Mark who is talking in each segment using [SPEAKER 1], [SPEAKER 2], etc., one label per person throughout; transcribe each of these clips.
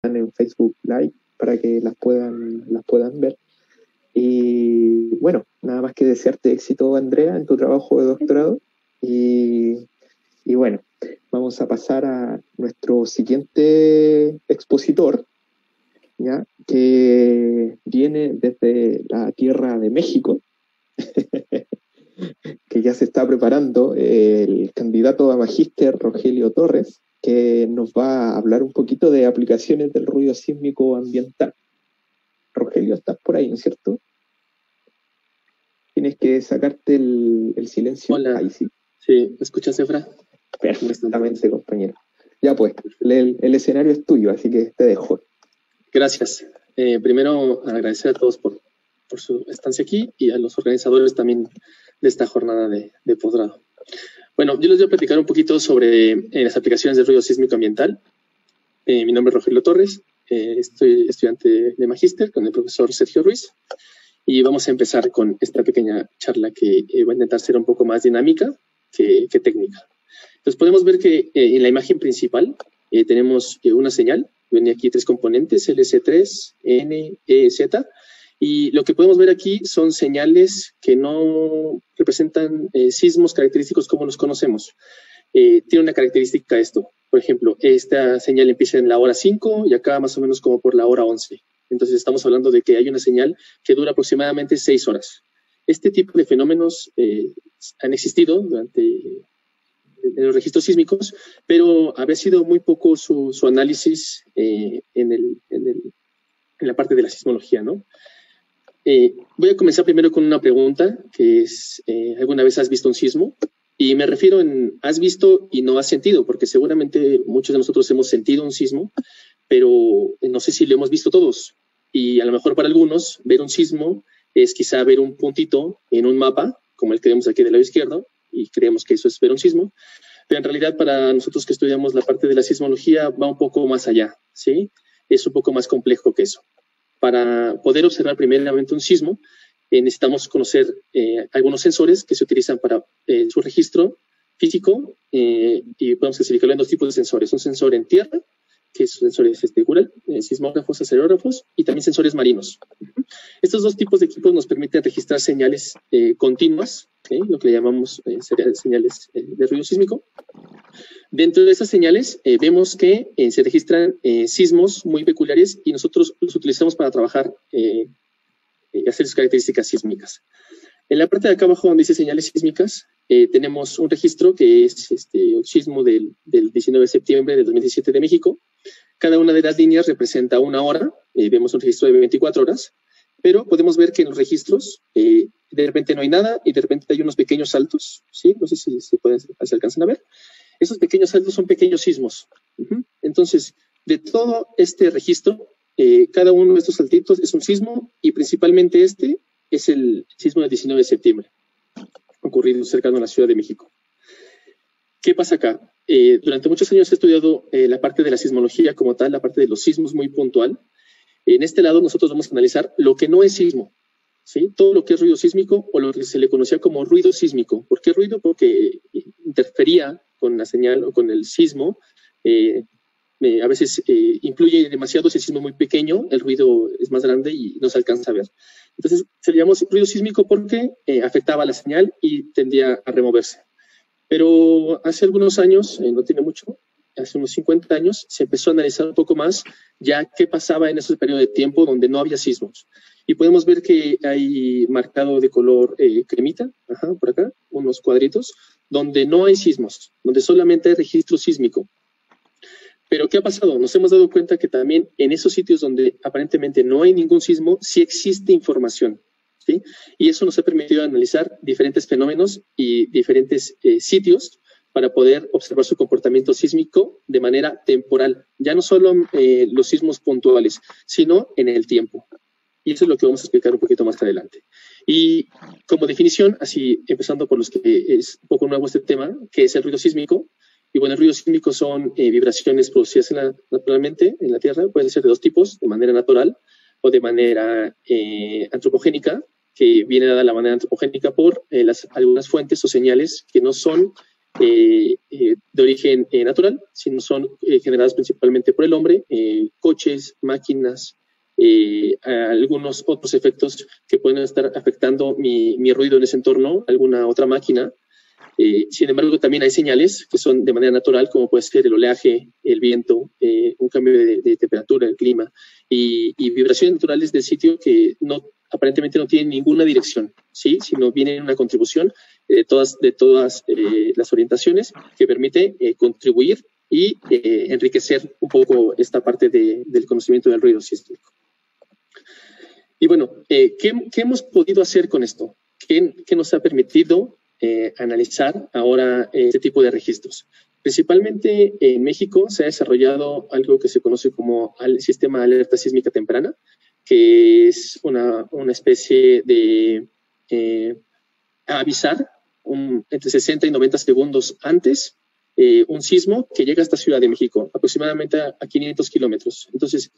[SPEAKER 1] en Facebook Live para que las puedan ver. Y bueno, nada más que desearte éxito, Andrea, en tu trabajo de doctorado. Y bueno, vamos a pasar a nuestro siguiente expositor, ¿ya? Que viene desde la tierra de México, que ya se está preparando, el candidato a magíster Rogelio Torres, que nos va a hablar un poquito de aplicaciones del ruido sísmico ambiental. Rogelio, estás por ahí, ¿no es cierto? Tienes que sacarte el silencio.
[SPEAKER 2] Hola.
[SPEAKER 1] Ahí sí.
[SPEAKER 2] Sí, ¿me escuchas, Efra?
[SPEAKER 1] Perfectamente, compañero. Ya pues, el escenario es tuyo, así que te dejo.
[SPEAKER 2] Gracias. Primero, agradecer a todos por su estancia aquí y a los organizadores también de esta jornada de posgrado. Bueno, yo les voy a platicar un poquito sobre las aplicaciones del ruido sísmico ambiental. Mi nombre es Rogelio Torres, estoy estudiante de magíster con el profesor Sergio Ruiz y vamos a empezar con esta pequeña charla que va a intentar ser un poco más dinámica que técnica. Entonces podemos ver que en la imagen principal tenemos una señal. Viene aquí 3 componentes, LC3, N, E, Z. Y lo que podemos ver aquí son señales que no representan sismos característicos como los conocemos. Tiene una característica esto. Por ejemplo, esta señal empieza en la hora 5 y acaba más o menos como por la hora 11. Entonces estamos hablando de que hay una señal que dura aproximadamente 6 horas. Este tipo de fenómenos han existido durante en los registros sísmicos, pero había sido muy poco su análisis en la parte de la sismología, ¿no? Voy a comenzar primero con una pregunta, que es, ¿alguna vez has visto un sismo? Y me refiero en has visto y no has sentido, porque seguramente muchos de nosotros hemos sentido un sismo, pero no sé si lo hemos visto todos. Y a lo mejor para algunos, ver un sismo es quizá ver un puntito en un mapa, como el que vemos aquí del lado izquierdo, y creemos que eso es ver un sismo, pero en realidad para nosotros que estudiamos la parte de la sismología va un poco más allá, ¿sí? Es un poco más complejo que eso. Para poder observar primeramente un sismo, necesitamos conocer algunos sensores que se utilizan para su registro físico y podemos clasificarlo en 2 tipos de sensores. Un sensor en tierra, que son sensores Gural, sismógrafos, acelerógrafos, y también sensores marinos. Estos 2 tipos de equipos nos permiten registrar señales continuas, lo que le llamamos señales de ruido sísmico. Dentro de esas señales vemos que se registran sismos muy peculiares y nosotros los utilizamos para trabajar y hacer sus características sísmicas. En la parte de acá abajo donde dice señales sísmicas, tenemos un registro que es un sismo del 19 de septiembre de 2017 de México. Cada una de las líneas representa una hora, vemos un registro de 24 horas, pero podemos ver que en los registros de repente no hay nada y de repente hay unos pequeños saltos, ¿sí? No sé si se alcanzan a ver. Esos pequeños saltos son pequeños sismos. Entonces, de todo este registro, cada uno de estos saltitos es un sismo y principalmente este es el sismo del 19 de septiembre, ocurrido cercano a la Ciudad de México. ¿Qué pasa acá? Durante muchos años he estudiado la parte de la sismología como tal, la parte de los sismos muy puntual. En este lado nosotros vamos a analizar lo que no es sismo, ¿sí? Todo lo que es ruido sísmico o lo que se le conocía como ruido sísmico. ¿Por qué ruido? Porque interfería con la señal o con el sismo. A veces influye demasiado, si el sismo es muy pequeño, el ruido es más grande y no se alcanza a ver. Entonces se le llama ruido sísmico porque afectaba la señal y tendía a removerse. Pero hace algunos años, no tiene mucho, hace unos 50 años, se empezó a analizar un poco más ya qué pasaba en ese periodo de tiempo donde no había sismos. Y podemos ver que hay marcado de color cremita, por acá, unos cuadritos, donde no hay sismos, donde solamente hay registro sísmico. Pero ¿qué ha pasado? Nos hemos dado cuenta que también en esos sitios donde aparentemente no hay ningún sismo, sí existe información, ¿sí? Y eso nos ha permitido analizar diferentes fenómenos y diferentes sitios para poder observar su comportamiento sísmico de manera temporal. Ya no solo los sismos puntuales, sino en el tiempo. Y eso es lo que vamos a explicar un poquito más adelante. Y como definición, así empezando por los que es un poco nuevo este tema, que es el ruido sísmico. Y bueno, el ruido sísmico son vibraciones producidas naturalmente en la Tierra. Pueden ser de 2 tipos, de manera natural o de manera antropogénica, que viene dada la manera antropogénica por algunas fuentes o señales que no son de origen natural, sino son generadas principalmente por el hombre, coches, máquinas, algunos otros efectos que pueden estar afectando mi ruido en ese entorno, alguna otra máquina. Sin embargo, también hay señales que son de manera natural, como puede ser el oleaje, el viento, un cambio de temperatura, el clima, y vibraciones naturales del sitio que aparentemente no tienen ninguna dirección, ¿sí? Sino vienen en una contribución de todas las orientaciones que permite contribuir y enriquecer un poco esta parte del conocimiento del ruido sísmico. Y bueno, ¿qué hemos podido hacer con esto? ¿Qué nos ha permitido analizar ahora este tipo de registros? Principalmente en México se ha desarrollado algo que se conoce como el sistema de alerta sísmica temprana, que es una especie de avisar entre 60 y 90 segundos antes un sismo que llega hasta Ciudad de México, aproximadamente a 500 kilómetros. Entonces,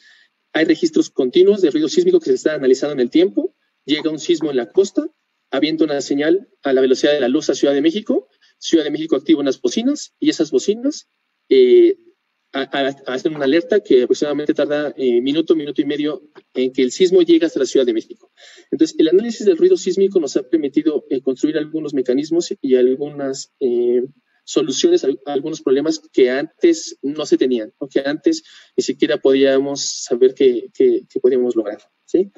[SPEAKER 2] hay registros continuos de ruido sísmico que se está analizando en el tiempo, llega un sismo en la costa, avienta una señal a la velocidad de la luz a Ciudad de México activa unas bocinas y esas bocinas hacen una alerta que aproximadamente tarda minuto y medio en que el sismo llegue hasta la Ciudad de México. Entonces, el análisis del ruido sísmico nos ha permitido construir algunos mecanismos y algunas soluciones a algunos problemas que antes no se tenían, o que antes ni siquiera podíamos saber que podíamos lograr, ¿sí?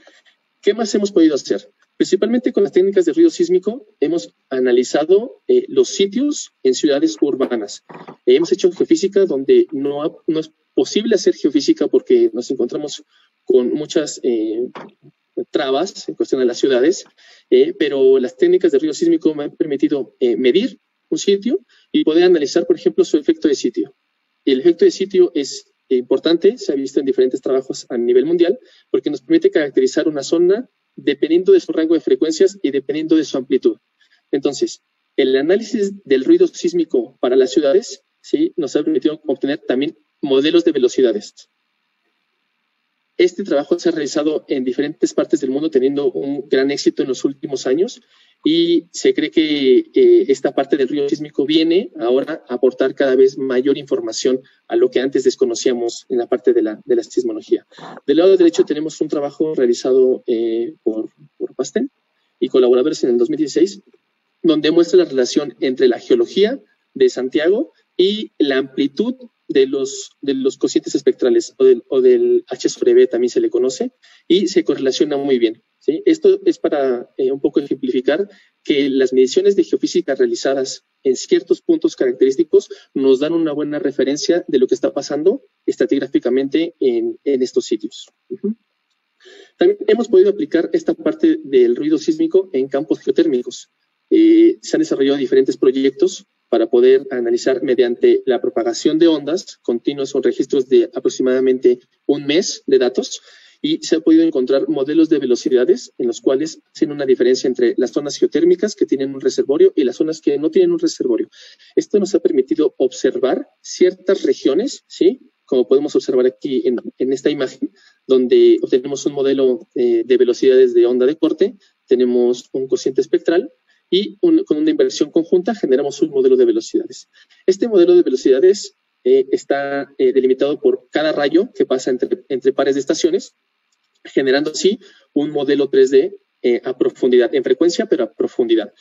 [SPEAKER 2] ¿Qué más hemos podido hacer? Principalmente con las técnicas de ruido sísmico hemos analizado los sitios en ciudades urbanas. Hemos hecho geofísica donde no es posible hacer geofísica porque nos encontramos con muchas trabas en cuestión de las ciudades, pero las técnicas de ruido sísmico me han permitido medir un sitio y poder analizar, por ejemplo, su efecto de sitio. Y el efecto de sitio es importante, se ha visto en diferentes trabajos a nivel mundial, porque nos permite caracterizar una zona dependiendo de su rango de frecuencias y dependiendo de su amplitud. Entonces, el análisis del ruido sísmico para las ciudades, ¿sí?, nos ha permitido obtener también modelos de velocidades. Este trabajo se ha realizado en diferentes partes del mundo, teniendo un gran éxito en los últimos años, y se cree que esta parte del ruido sísmico viene ahora a aportar cada vez mayor información a lo que antes desconocíamos en la parte de la sismología. Del lado derecho tenemos un trabajo realizado por Pastén y colaboradores en el 2016, donde muestra la relación entre la geología de Santiago y la amplitud de los cocientes espectrales o del H sobre B también se le conoce, y se correlaciona muy bien, ¿sí? Esto es para un poco ejemplificar que las mediciones de geofísica realizadas en ciertos puntos característicos nos dan una buena referencia de lo que está pasando estratigráficamente en estos sitios. También hemos podido aplicar esta parte del ruido sísmico en campos geotérmicos. Se han desarrollado diferentes proyectos para poder analizar mediante la propagación de ondas continuas con registros de aproximadamente un mes de datos, y se ha podido encontrar modelos de velocidades en los cuales hacen una diferencia entre las zonas geotérmicas que tienen un reservorio y las zonas que no tienen un reservorio. Esto nos ha permitido observar ciertas regiones, ¿sí?, como podemos observar aquí en esta imagen, donde obtenemos un modelo de velocidades de onda de corte, tenemos un cociente espectral, y con una inversión conjunta generamos un modelo de velocidades. Este modelo de velocidades está delimitado por cada rayo que pasa entre pares de estaciones, generando así un modelo 3D a profundidad, en frecuencia, pero a profundidad,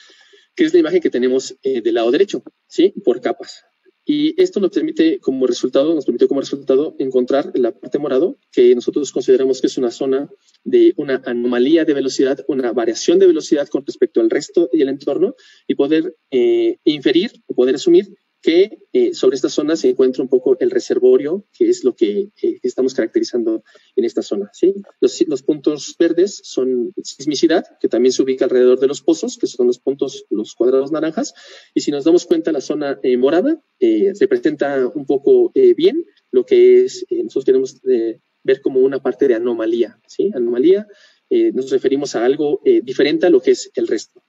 [SPEAKER 2] que es la imagen que tenemos del lado derecho, ¿sí?, por capas. Y esto nos permitió como resultado encontrar en la parte morado, que nosotros consideramos que es una zona de una anomalía de velocidad, una variación de velocidad con respecto al resto y el entorno, y poder inferir o poder asumir que sobre esta zona se encuentra un poco el reservorio, que es lo que estamos caracterizando en esta zona, ¿sí? Los puntos verdes son sismicidad, que también se ubica alrededor de los pozos, que son los cuadrados naranjas, y si nos damos cuenta, la zona morada representa un poco bien lo que es, nosotros queremos ver como una parte de anomalía, ¿sí? Anomalía, nos referimos a algo diferente a lo que es el resto.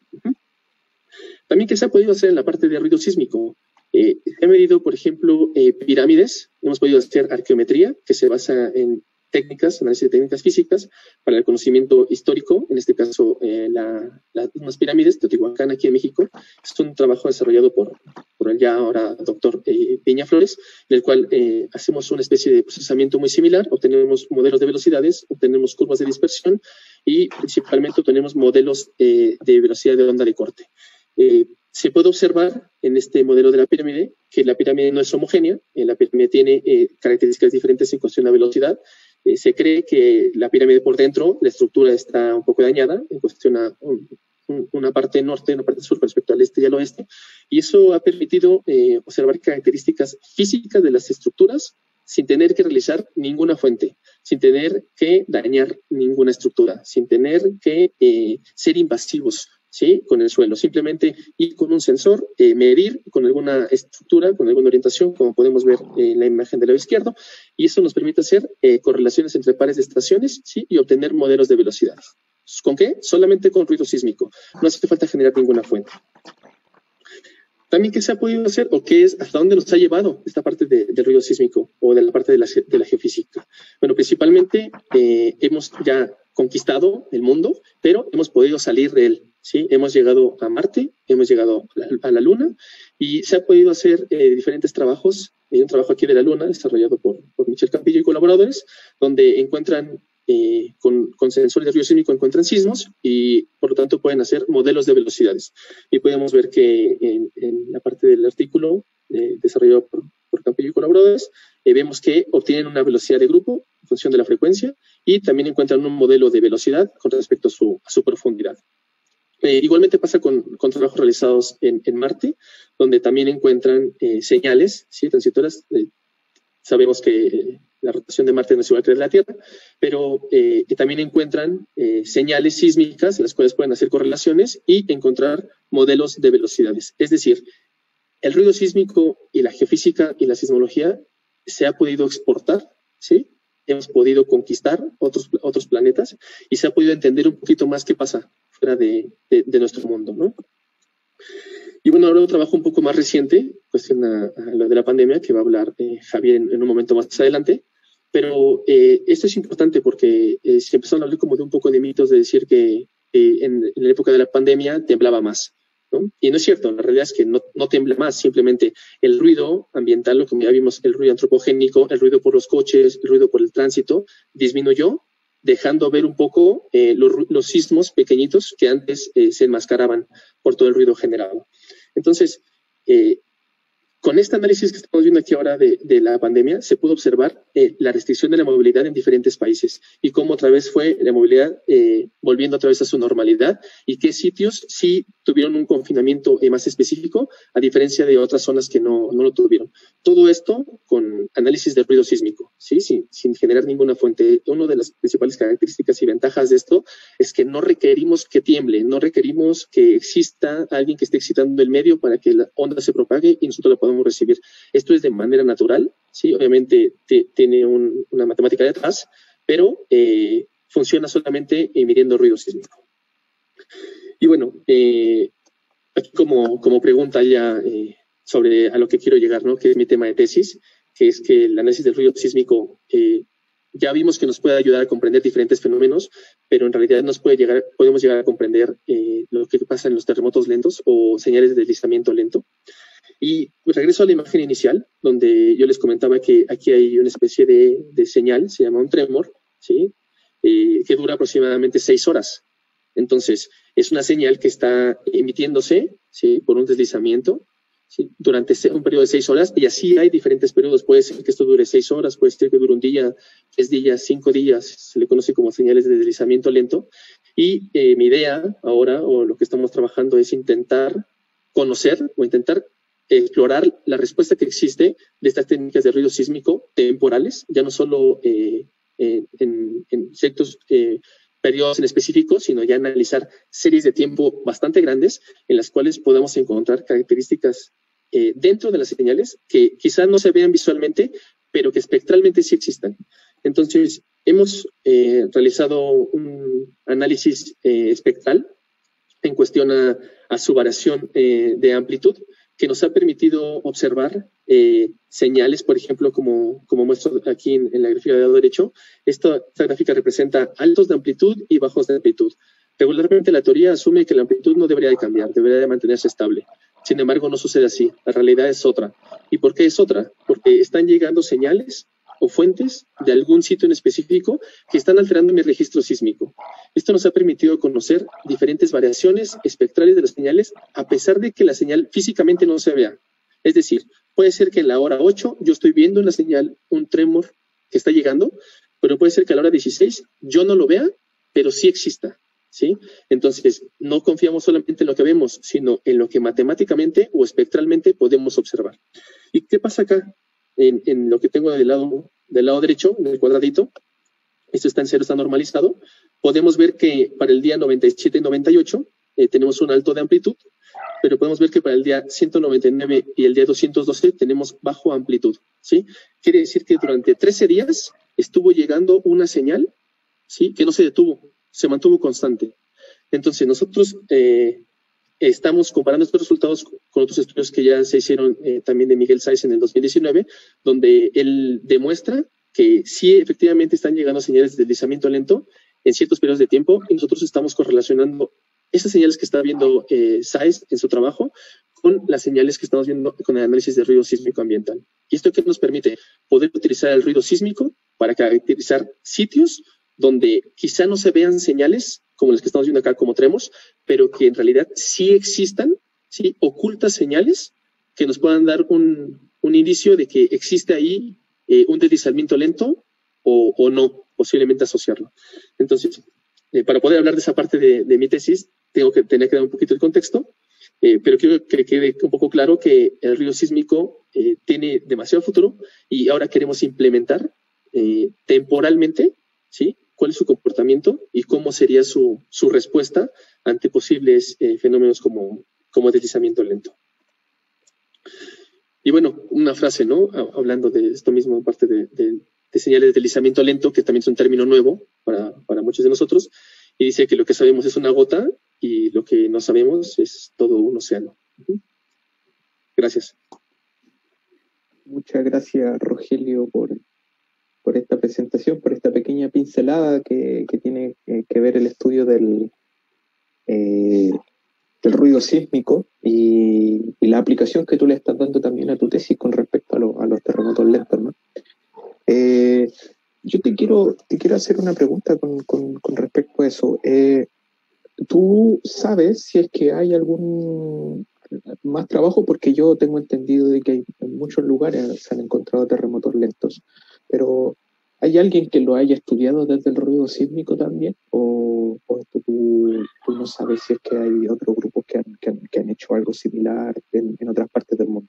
[SPEAKER 2] También, ¿qué se ha podido hacer en la parte de ruido sísmico? Se han medido, por ejemplo, pirámides. Hemos podido hacer arqueometría, que se basa en técnicas, análisis de técnicas físicas, para el conocimiento histórico, en este caso unas pirámides, Teotihuacán aquí en México. Es un trabajo desarrollado por el ya ahora doctor Peña Flores, en el cual hacemos una especie de procesamiento muy similar, obtenemos modelos de velocidades, obtenemos curvas de dispersión y principalmente obtenemos modelos de velocidad de onda de corte. Se puede observar en este modelo de la pirámide que la pirámide no es homogénea, la pirámide tiene características diferentes en cuestión de velocidad. Se cree que la pirámide por dentro, la estructura está un poco dañada en cuestión a una parte norte, una parte sur respecto al este y al oeste, y eso ha permitido observar características físicas de las estructuras sin tener que realizar ninguna fuente, sin tener que dañar ninguna estructura, sin tener que ser invasivos, ¿sí?, con el suelo. Simplemente ir con un sensor, medir con alguna estructura, con alguna orientación, como podemos ver en la imagen del lado izquierdo, y eso nos permite hacer correlaciones entre pares de estaciones, ¿sí?, y obtener modelos de velocidad. ¿Con qué? Solamente con ruido sísmico. No hace falta generar ninguna fuente. También, ¿qué se ha podido hacer o qué es, hasta dónde nos ha llevado esta parte del ruido sísmico o de la parte de la geofísica? Bueno, principalmente hemos ya conquistado el mundo, pero hemos podido salir de él, ¿sí? Hemos llegado a Marte, hemos llegado a la Luna y se ha podido hacer diferentes trabajos. Hay un trabajo aquí de la Luna desarrollado por Michel Campillo y colaboradores, donde encuentran con sensores de ruido sísmico encuentran sismos y por lo tanto pueden hacer modelos de velocidades. Y podemos ver que en la parte del artículo desarrollado por Campillo y colaboradores, vemos que obtienen una velocidad de grupo en función de la frecuencia y también encuentran un modelo de velocidad con respecto a su profundidad. Igualmente pasa con trabajos realizados en Marte, donde también encuentran señales, ¿sí?, transitorias. Sabemos que la rotación de Marte no es igual que la de la Tierra, pero también encuentran señales sísmicas, las cuales pueden hacer correlaciones y encontrar modelos de velocidades. Es decir, el ruido sísmico y la geofísica y la sismología se ha podido exportar, ¿sí? Hemos podido conquistar otros planetas y se ha podido entender un poquito más qué pasa fuera de nuestro mundo, ¿no? Y bueno, ahora un trabajo un poco más reciente, cuestión a lo de la pandemia, que va a hablar Javier en un momento más adelante, pero esto es importante porque se empezaron a hablar como de un poco de mitos de decir que en la época de la pandemia temblaba más, ¿no? Y no es cierto, la realidad es que no tiembla más, simplemente el ruido ambiental, lo que ya vimos, el ruido antropogénico, el ruido por los coches, el ruido por el tránsito, disminuyó, dejando ver un poco los sismos pequeñitos que antes se enmascaraban por todo el ruido generado. Entonces, con este análisis que estamos viendo aquí ahora de la pandemia, se pudo observar la restricción de la movilidad en diferentes países y cómo otra vez fue la movilidad volviendo otra vez a su normalidad y qué sitios sí tuvieron un confinamiento más específico, a diferencia de otras zonas que no lo tuvieron. Todo esto con análisis de ruido sísmico, ¿sí? Sin generar ninguna fuente. Una de las principales características y ventajas de esto es que no requerimos que tiemble, no requerimos que exista alguien que esté excitando el medio para que la onda se propague y nosotros la podamos recibir. Esto es de manera natural, ¿sí? Obviamente tiene una matemática detrás, pero funciona solamente midiendo ruido sísmico. Y bueno, aquí como pregunta ya sobre a lo que quiero llegar, ¿no?, que es mi tema de tesis, que es que el análisis del ruido sísmico ya vimos que nos puede ayudar a comprender diferentes fenómenos, pero en realidad podemos llegar a comprender lo que pasa en los terremotos lentos o señales de deslizamiento lento. Y pues regreso a la imagen inicial, donde yo les comentaba que aquí hay una especie de señal, se llama un tremor, ¿sí?, que dura aproximadamente 6 horas. Entonces, es una señal que está emitiéndose, ¿sí?, por un deslizamiento, ¿sí?, durante un periodo de 6 horas, y así hay diferentes periodos. Puede ser que esto dure 6 horas, puede ser que dure un día, 3 días, 5 días, se le conoce como señales de deslizamiento lento. Y mi idea ahora, o lo que estamos trabajando, es intentar conocer o intentar explorar la respuesta que existe de estas técnicas de ruido sísmico temporales, ya no solo en ciertos periodos en específico, sino ya analizar series de tiempo bastante grandes en las cuales podemos encontrar características dentro de las señales que quizás no se vean visualmente, pero que espectralmente sí existan. Entonces, hemos realizado un análisis espectral en cuestión a su variación de amplitud, que nos ha permitido observar señales, por ejemplo, como muestro aquí en la gráfica de lado derecho. Esta gráfica representa altos de amplitud y bajos de amplitud. Regularmente la teoría asume que la amplitud no debería de cambiar, debería de mantenerse estable. Sin embargo, no sucede así. La realidad es otra. ¿Y por qué es otra? Porque están llegando señales o fuentes de algún sitio en específico que están alterando mi registro sísmico. Esto nos ha permitido conocer diferentes variaciones espectrales de las señales a pesar de que la señal físicamente no se vea. Es decir, puede ser que en la hora 8 yo estoy viendo una señal, un tremor que está llegando, pero puede ser que a la hora 16 yo no lo vea, pero sí exista. ¿Sí? Entonces, no confiamos solamente en lo que vemos, sino en lo que matemáticamente o espectralmente podemos observar. ¿Y qué pasa acá? En lo que tengo del lado derecho, en el cuadradito, esto está en cero, está normalizado, podemos ver que para el día 97 y 98 tenemos un alto de amplitud, pero podemos ver que para el día 199 y el día 212 tenemos bajo amplitud. ¿Sí? Quiere decir que durante 13 días estuvo llegando una señal, ¿sí? Que no se detuvo, se mantuvo constante. Entonces, nosotros estamos comparando estos resultados con otros estudios que ya se hicieron también de Miguel Sáez en el 2019, donde él demuestra que sí efectivamente están llegando señales de deslizamiento lento en ciertos periodos de tiempo y nosotros estamos correlacionando esas señales que está viendo Sáez en su trabajo con las señales que estamos viendo con el análisis de ruido sísmico ambiental. ¿Y esto qué nos permite? Poder utilizar el ruido sísmico para caracterizar sitios donde quizá no se vean señales como las que estamos viendo acá como tremos, pero que en realidad sí existan, ¿sí? Ocultas señales que nos puedan dar un indicio de que existe ahí un deslizamiento lento o no, posiblemente asociarlo. Entonces, para poder hablar de esa parte de mi tesis, tener que dar un poquito de contexto, pero quiero que quede un poco claro que el ruido sísmico tiene demasiado futuro y ahora queremos implementar temporalmente, ¿sí? Cuál es su comportamiento y cómo sería su respuesta ante posibles fenómenos como deslizamiento lento. Y bueno, una frase, ¿no? Hablando de esto mismo, parte de señales de deslizamiento lento, que también es un término nuevo para muchos de nosotros, y dice que lo que sabemos es una gota y lo que no sabemos es todo un océano. Gracias.
[SPEAKER 1] Muchas gracias, Rogelio, por esta presentación, por esta pequeña pincelada que tiene que ver el estudio del ruido sísmico y la aplicación que tú le estás dando también a tu tesis con respecto a los terremotos lentos, ¿no? Yo te quiero hacer una pregunta con respecto a eso. ¿Tú sabes si es que hay algún más trabajo? Porque yo tengo entendido de que en muchos lugares se han encontrado terremotos lentos, pero ¿hay alguien que lo haya estudiado desde el ruido sísmico también? ¿O esto tú no sabes si es que hay otros grupos que han hecho algo similar en otras partes del mundo?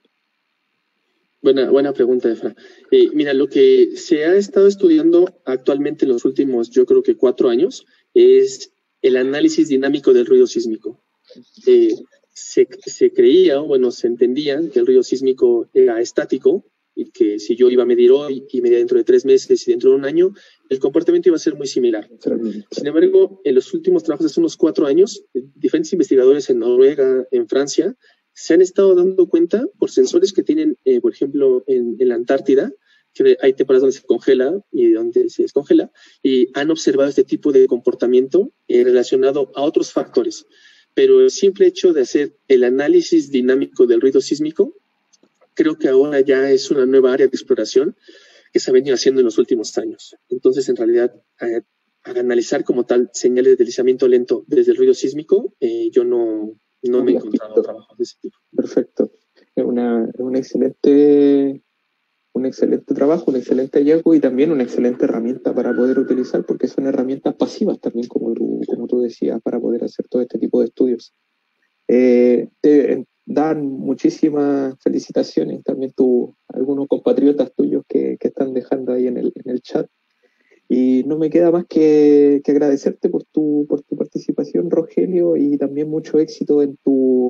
[SPEAKER 2] Buena pregunta, Efra. Mira, lo que se ha estado estudiando actualmente en los últimos, yo creo que 4 años, es el análisis dinámico del ruido sísmico. Se creía, bueno, se entendía que el ruido sísmico era estático y que si yo iba a medir hoy y medía dentro de 3 meses y dentro de un año, el comportamiento iba a ser muy similar. Sin embargo, en los últimos trabajos de hace unos 4 años, diferentes investigadores en Noruega, en Francia, se han estado dando cuenta por sensores que tienen, por ejemplo, en la Antártida, que hay temporadas donde se congela y donde se descongela, y han observado este tipo de comportamiento relacionado a otros factores. Pero el simple hecho de hacer el análisis dinámico del ruido sísmico, creo que ahora ya es una nueva área de exploración que se ha venido haciendo en los últimos años. Entonces, en realidad, al analizar como tal señales de deslizamiento lento desde el ruido sísmico, yo no me he encontrado trabajos de ese tipo.
[SPEAKER 1] Perfecto. Es un excelente trabajo, un excelente hallazgo y también una excelente herramienta para poder utilizar, porque son herramientas pasivas también, como tú decías, para poder hacer todo este tipo de estudios. Te dan muchísimas felicitaciones también algunos compatriotas tuyos que están dejando ahí en el chat. Y no me queda más que agradecerte por tu participación, Rogelio, y también mucho éxito en tu